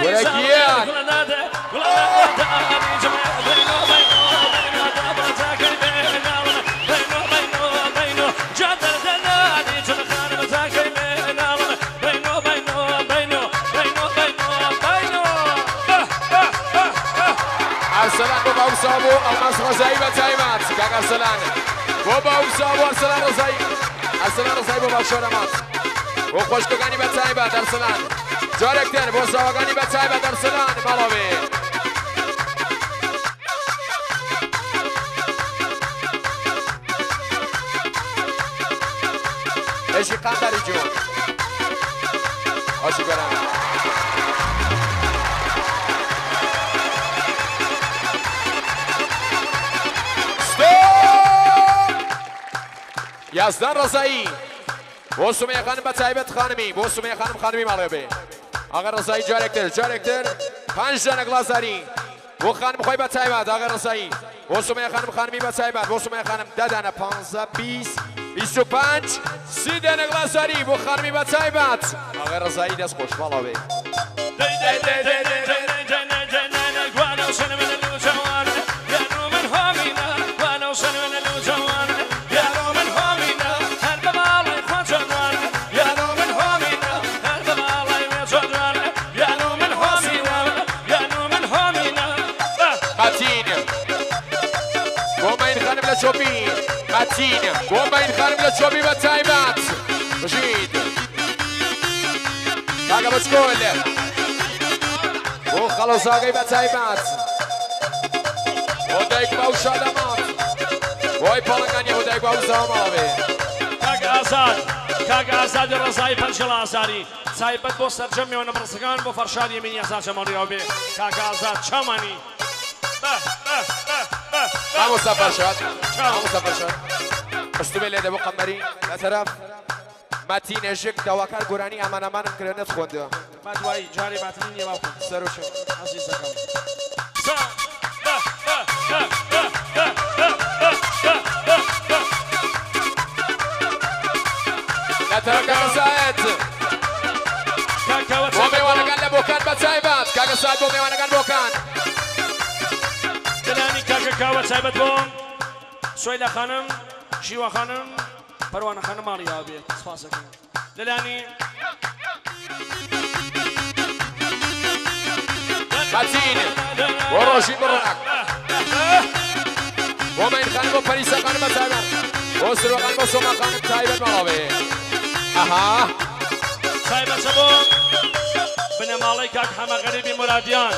ورقيان ارسلان بابا وصابو الماس رزاي بتايمات كاك ارسلان بابا وصابو ارسلان رزاي بابا شرمات وخوش كاني بتايمات ارسلان جاركتر بوصابو كاني بتايمات ارسلان مالوي ايش قندري جون هاشي برام یزدان رضایی با سمیه خانم با تایبت خانمی با سمیه خانمی مالبه آقا رضایی جارکتر 5 دانه گلازاری با خانم خوی با تایبت آقا رضایی با سمیه خانمی با تایبت با سمیه خانم 10 دانه 15 20 25 30 دانه گلازاری با خانمی با تایبت آقا رضایی دست خوش مالبه شوبی متین بومبا این خانم لشوبی با تایمات بشید آقا بسکول او خلاص آقای با تایمات ودایک باو شادمات وای پالنگانی ودایک باو زاماوی کاک آزاد رضایی پنجل آزاری تایبت بو سرجمی و نبرسگان بو فرشادی منی آزاد شماری آبی کاک آزاد چمانی همو سفر شد اشتبه لیده بو قمری نطرف متین اشک دواکر گرانی امان کرنت خونده مدوایی جاری متین یه باکن سروشو عزیزکم نطرف کاک ساعت بو میوانگان لبوکن بطایبت کاک ساعت بو میوانگان بوکن دلانی کاک کاوه تایبت بوم سویلا خانم شیوا خانم پروانه خانم ماریا بیت سپاسکم دلانی متین و روشین برونک و من خانم و پریسا خانم بطایبت و سرو خانم و سوما خانم تایبت ملاوه اها تایبت بوم بنمالی کاک همه غریبی مرادیان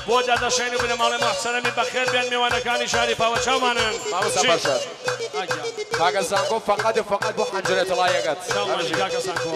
بۆ دادەشین و بنەماڵی محسەرەمی بەخێر بێن میوانەکانی شاری پاوەچاومانن مامۆ سەفەر شەر کاکە زانکۆ فەقەت بۆ حەنجرە دڵایەکەت چاومانی کاکە زانکۆ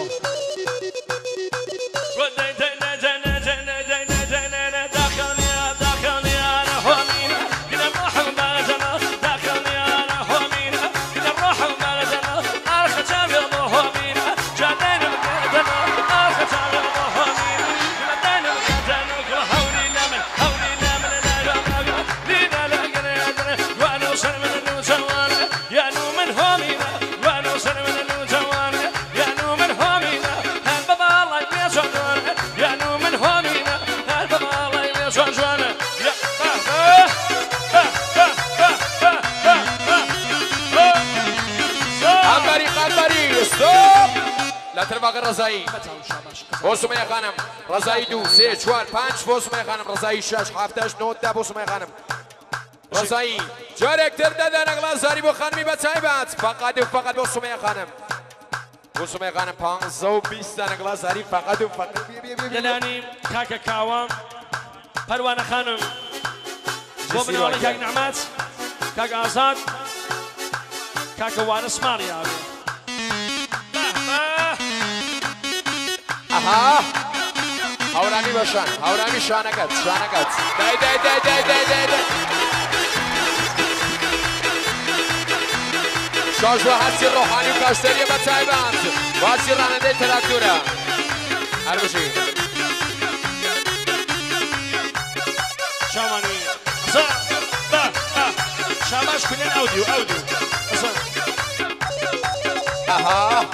لطرف رضایی بۆ سومەیە خانم رضایی 2 3 4 5 بۆ سومەیە خانم رضایی 6 7 8 9 10 بۆ سومەیە خانم رضایی جارێکتر دەدەنە گڵازاری بۆ خانمی بەتایبەت فقط و فقط بۆ سومەیە خانم بۆ سومەیە خانم 15 و 20 دانە گڵازاری فقط و فقط دلانی کاکە کاوە پەروانە خانم بۆ بنەوەڵی کاک نەعمات کاک ئازاد کاکە وارس ماڕیا اها هاورامی باشن هاورامی شانکت دای شاش و حسی روحانی و کاشتری بطایبند و حسی راننده تراکتوره هر بشی شامانی شاماش کنین اودیو اها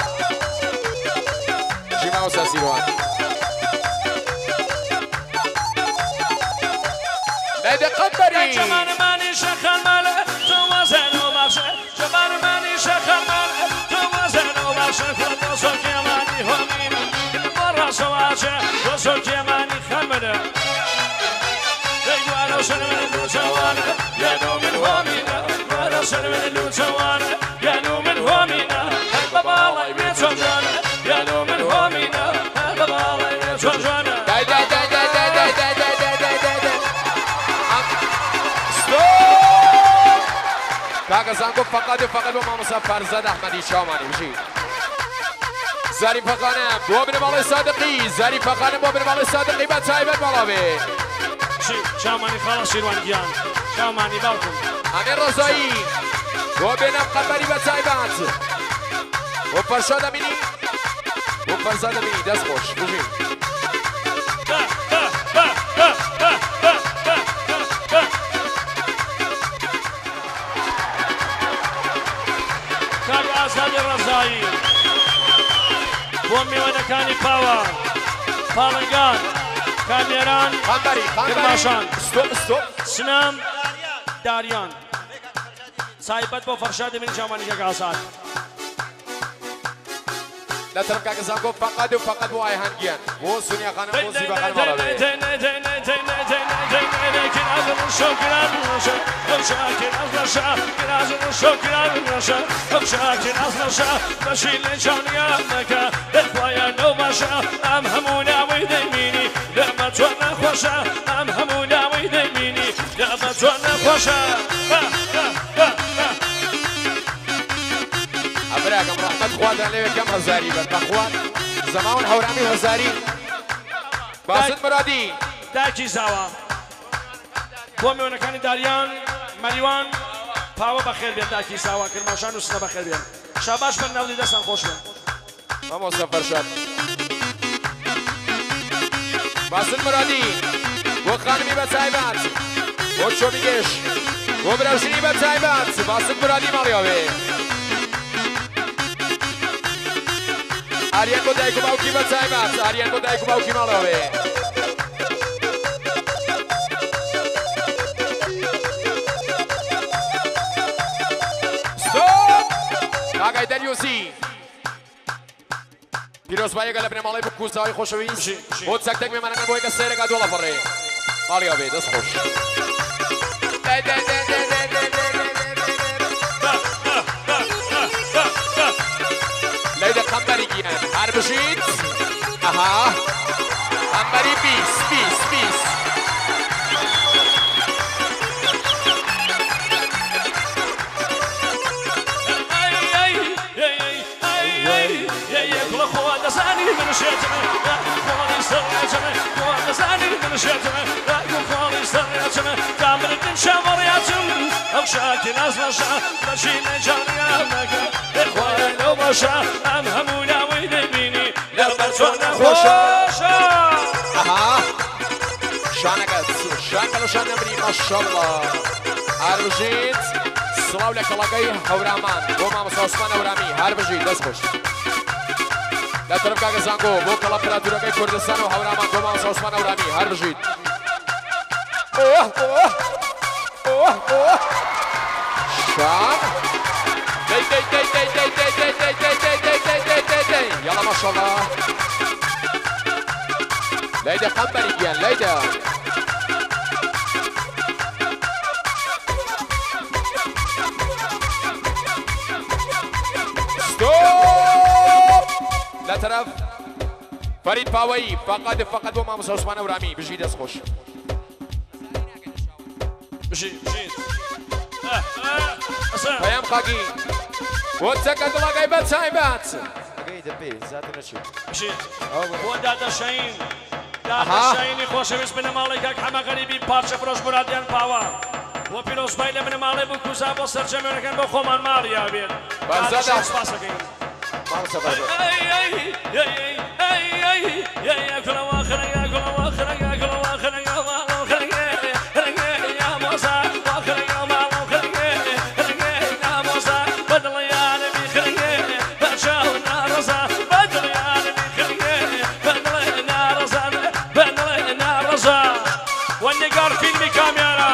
جیما و ساسیروان ليدي قنبري جمال ماني شخل مال توازن وباشا جمال ماني شخل مال توازن وباشا كل وصل كماني همينا برا سواجه وصل كماني خمرة وانا سلم اللوتوانا يا نوم الهومينا وانا سلم اللوتوانا يا نوم الهومينا بابا الله يبيتهم جانا يا نوم الهومينا بابا الله يبيتهم جانا كاغازانكو فقط با ماموسا فرزاد احمدی شامانی بشی ظریف خانم بو ابن مال صادقی ظریف خانم بو ابن مال صادقی با تایبت ملاوی شامانی خلاص شیروان گیان شامانی بالکن امیر رضایی بو بنم قبری با تایبت و فرشاد امینی و فرزاد امینی دست خوش بشی کاری ئازادی ڕەزایی بۆ میوەنەکانی پاوە پاڵنگان کامێران گرماشان سنام داریان سایبەت بۆ فەرشاد من جامانیکە ئازاد لا طرف كاغازانكو فقط بو ايهانگيان بو سونيا خانم بو زيبا خانم ملاوي أبراكم رحمة خوات عليه كم هزاري بالبخوات زمان حورامي هزاري باسط مرادي داکی زاوە بۆ میوەنەکانی داریان مەریوان پاوە بەخێر بێن داکی زاوە کرماشان و سنە بەخێر بێن شاباش بن ناودی دەستان خۆش بێن مامۆستا فەرشاد باسط مرادي بۆ خانمی بە تایبەت بۆ چۆمیگەش بۆ براوشینی بە تایبەت باسط مرادی ماڵیاوێ آریان بۆ دایک و باوکی بە تایبەت آریان بۆ دایک و باوکی ماڵەوێ کاگای دەریوسی پیرۆزبایەکە لە بنەماڵی بکوزاوی خۆشەویست بۆ چەکتێک مێمانەکان بۆ یەکە سێرەکە دۆڵە فەڕێ ماڵیاوێ دەست خۆش ليلى قنبري جيان هربشيت اها قنبري بيس بيس بيس كل اخوان نساني من شيتنا اخواني سريتنا اخوان نساني من شيتنا اخواني سريتنا كامل الشمر ياتم اخشاك ناس نشا ماشي نجاريانك اخوان لو مشى ام همونا ويدميني لما تونا خوشا اها شانك نمري ما شاء الله هربشيت سلاو لك لقي هورامان بو ماموسا عثمان هورامي هربشيت دست خوش لا طرف كاغازانكو بو كلا براتوركاي كردستان و هورامان بو ماموسا عثمان هورامي هربشيت اوه اوه اوه اوه شان دي يلا ما شاء الله ليدى قنبري جيان ليدى لا طرف فريد باوي فقط بو ماموسا عثمان هورامي بجي دست خوش بشي پیام خاکی و تکت لقای بد سایبت بشي بۆ دادا شاهین دادا شاهینی خۆشەویست بنەماڵێکێک هەمە غەریبی پارچە فرۆش مرادیان پاوە بۆ پیرۆزبای لە بنەماڵێ بوو کوزا بۆ سەرجەمێنەکان بۆ خۆمان ماڵیا بێت بەرزەدا سپاسەکەین مامۆستا فەرزاد والنقار فيلمي كاميرا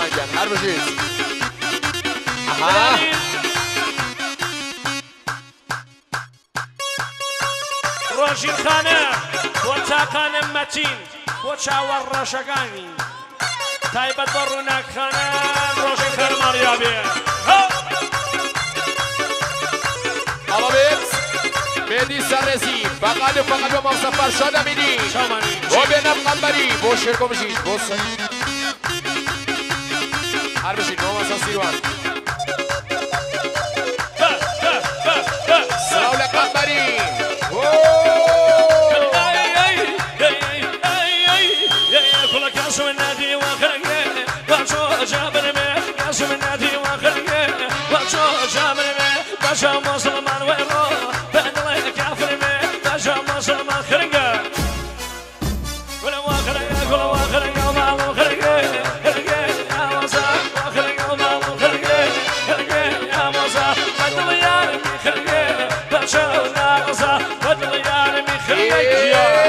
سیروانگیان هر بجید آها ڕۆژین خانە بۆ تاقانم مەتین بۆ چاوەڕ ڕەشەکانی تایبەت بە ڕووناکخانان ڕۆژین خانە ماڵیابێ ئەڵە بێت مێدی سەررێزی فەقەت و فەقەت بۆ مامۆستا فەرشاد ئەمینی بۆ بێنەم قەمبەری بۆ شێرکۆ بژین بۆ سەر هەر بژین بۆ مامۆستا سیروان سراو لە قەمبەری كاسو النادي وخلقه باشو جابرمه كاسو النادي وخلقه باشو جابرمه باشو مسلمان ويرو بدل كافرمه باشو مسلمان خلقه ولا وخلقه ولا وخلقه وما خلقه خلقه يا موسى وخلقه وما خلقه خلقه يا موسى بدل يا ربي خلقه باشو ناقصه بدل يا ربي خلقه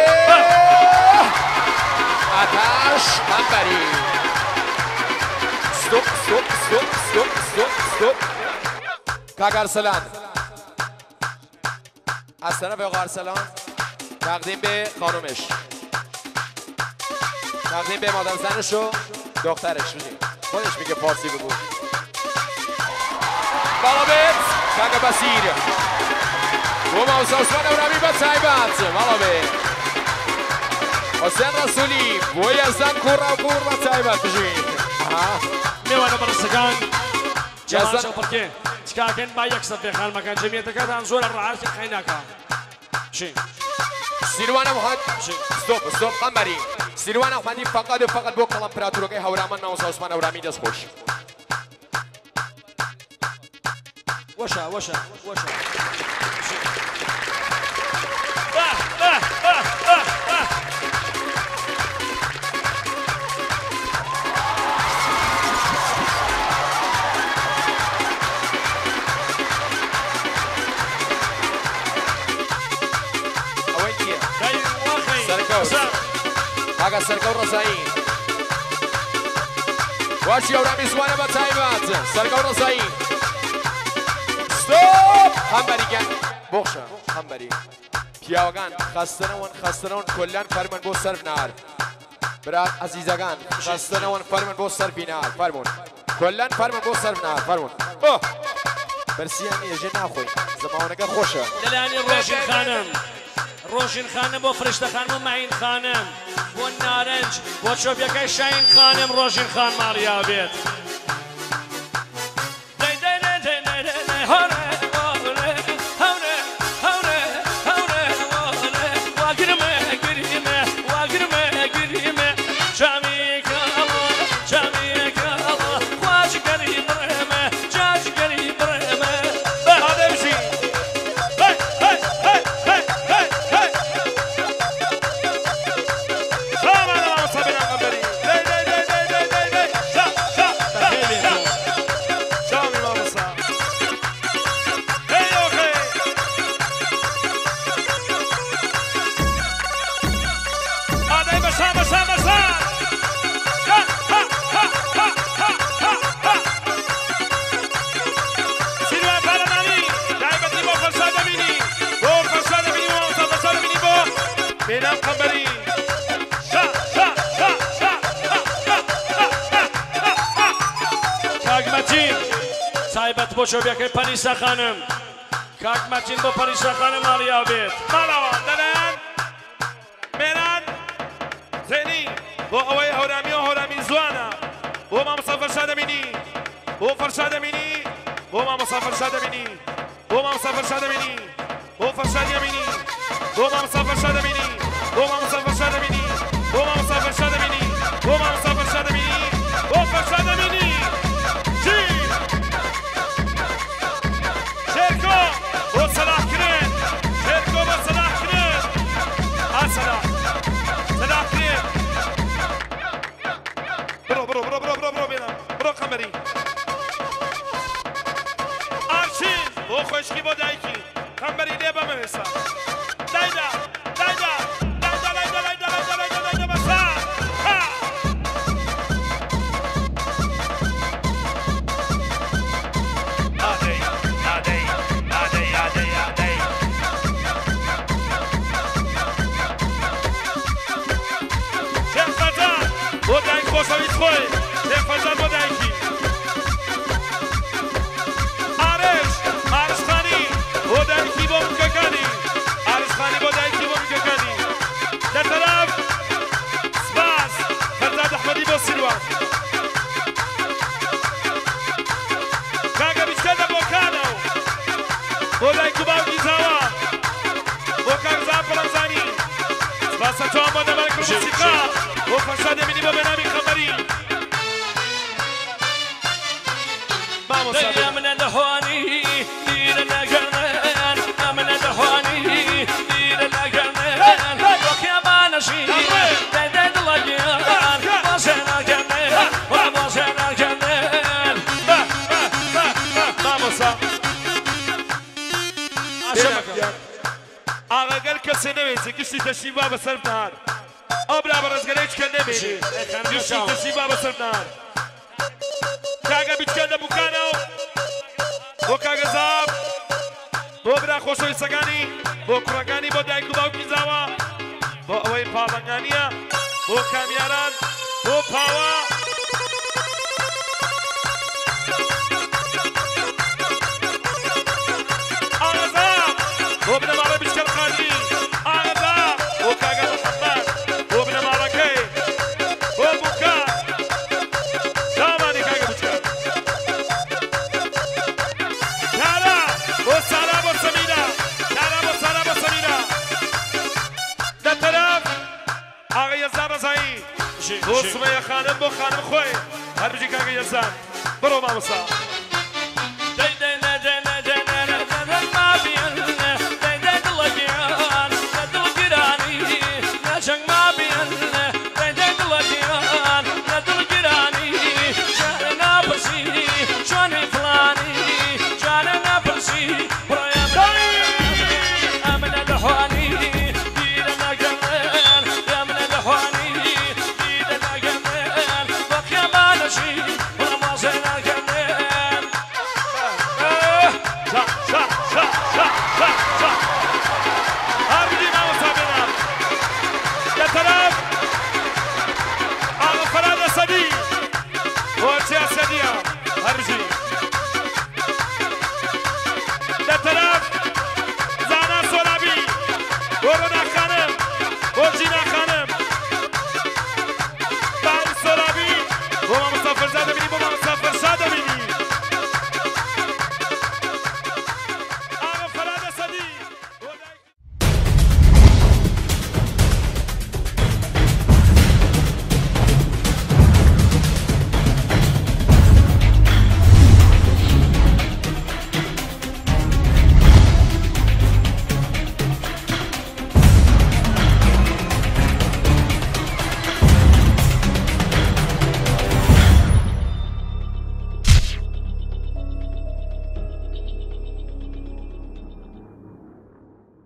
آتش قنبری استوب کاک ارسلان از طرف آقا ارسلان تقدیم به خانومش تقدیم به مادر زنش و دخترش بودیم خودش میگه فارسی بگو بالابت کاک بسیر و موسا عثمان اورمی با تایبت بالابت حسین رسولی بۆ یەزدان کوڕا و کوڕ بە تایبەت بژین میوانە بەڕستەکان جەوان شەپڕکێ چکاکەن با یەکسەر پێخانمەکان جەمیەتەکەتان زۆر ڕەعاتی خەیناکە سیروان ئەحمەد ستۆپ قەمبەری سیروان ئەحمەدی فەقەت و فەقەت بۆ کەڵەمپراتورەکەی هەورامان مامۆستا عوسمان ئەورەمی دەستخۆش وەشە ئاگا سەرکەوت ڕزایی واشی ئەورەمی زوانە بە تایبەت سەرکەوت ڕزایی ستۆپ قەمبەریگەن بۆخشە قەمبەری پیاوەکان خەستنەوەن کۆلان فەرمن بۆ سەرف نار برا عەزیزەکان خەستنەوەن فەرمن بۆ سەرفی نار فەرمون کۆلان فەرمن بۆ سەرف نار فەرمون بەرسیان ێژێ ناخۆین زەماوەنەکە خۆشە دەلانی ڕۆژین خانم ڕۆژین خانم بۆ فریشتە خانم و مەعین خانم بۆ نارنج بۆ چۆپیەکەی شاین خانم ڕۆژین خان ماڕیا بێت بۆ چۆبیەکەی پەریسا خانم کاک مەتین بۆ پەریسا خانم ماڵیا بێت ماڵەوە دەنان مێران زێنی بۆ ئەوەی هەورامی و هەورامی زوانە بۆ مامۆستا فەرشاد ئەمینی بۆ فەرشاد ئەمینی بۆ مامۆستا فەرشاد ئەمینی بۆ مامۆستا فەرشاد ئەمینی بۆ فەرشادی ئەمینی بۆ مامۆستا فەرشاد ئەمینی بۆ مامۆستا فەرشاد ئەمینی بۆ مامۆستا فەرشاد ئەمینی بۆ مامۆستا فەرشاد ئەمینی بۆ فەرشاد ئەمینی برو قەمبەری ئارچین بۆ خۆشکی بۆ دایکی قەمبەری لێ بەمەوێسە دایدا بەسە خوی ده فرزاد با دایکی آرش خانی با دایکی با مککانی آرش خانی با دایکی با مککانی در طرف سپاس فرزاد احمدی با سیروان کاغا بیشتر با کانو با دایکی با گیزاوا با کاغزا پرنزانی سپاس تو آماده ملک موسیقا با فرزاد امینی با بنامی خبری يا من الهواني دير الأقرنان يا من الهواني دير الأقرنان وك يا بانشي ديد الأقيان بوسين القرنان وبوسين القرنان ماموسا آقا قال کسی نمیزه گشتی تشریفا بسر نهار آبرا برزگره هیچ کن نمیزه گشتی تشریفا بسر نهار کاغا بیچکنده بکانو بۆ کاگەزاب بۆ برا خۆشەوی سەگانی بۆ کوڕەکانی بۆ دایک و باوکی زاوە بۆ ئەوەی پاڵەنگانیە بۆ کامیاران بۆ پاوە ئاغەزاب بۆ بنەماڵە بیچکەل خاندی ئاغەزاب بۆ کاگا محەممەد بۆ بنەماڵەکەی بۆ بووکە دامانی کاگە بچکەل سارا با سمیرا سارا با سمیرا در طرف آقا یزدان رضایی بو سمیه خانم بو خانم خوی هر بجی که آقا یزدان برو ماموسا فرزاد